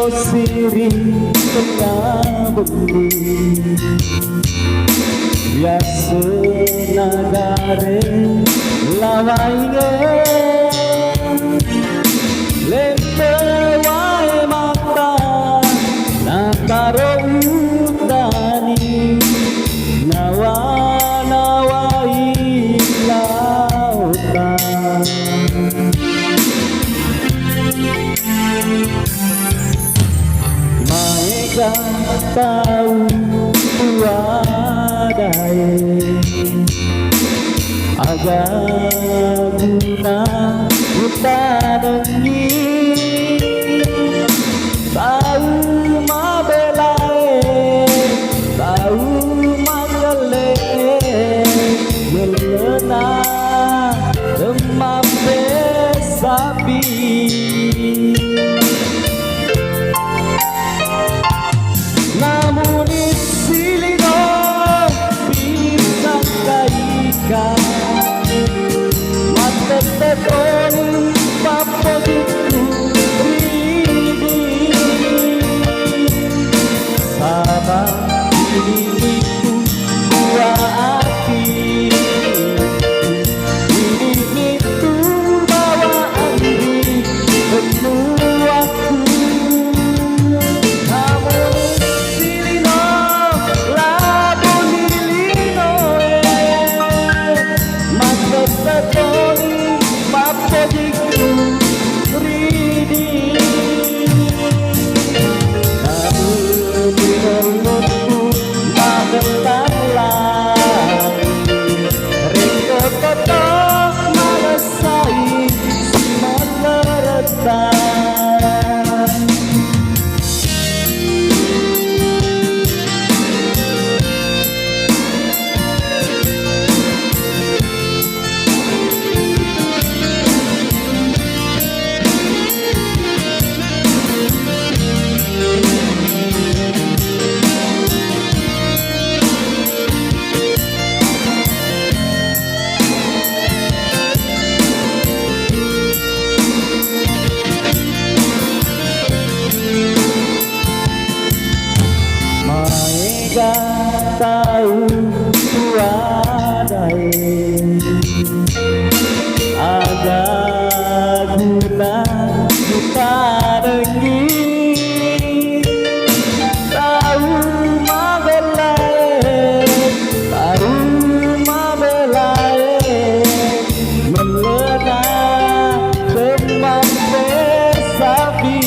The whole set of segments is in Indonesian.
siri tengah bumi biasa nagare lawainge lempe wae mata nakaro udani nawa-nawai lautan Maega tahu wadai agak guna utanengi tahu mabelae tahu magale gelena emape sapi namun isilino bisa kaikan mata tetoni papo gitu rini sama diriku dua hati ini itu bawaan di penuh aku tahu wadai agak guna utanengi tahu mabelae melena teman besapi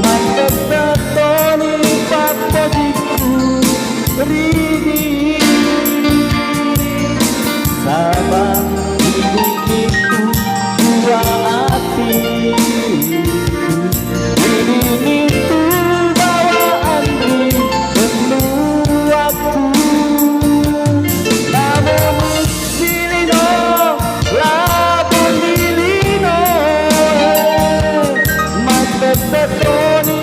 mata tetoni papo gitu rini sabang hidupku dua hati ini itu bawaan di penuh aku namun silino labun dilino mata tetoni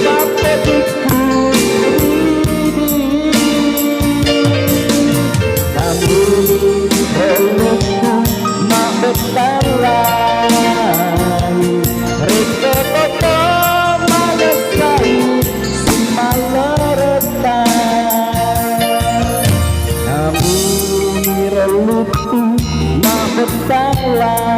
papo gitu namun pelukku mak betalai reke foto magasai simaleretan namun pelukku mak betalai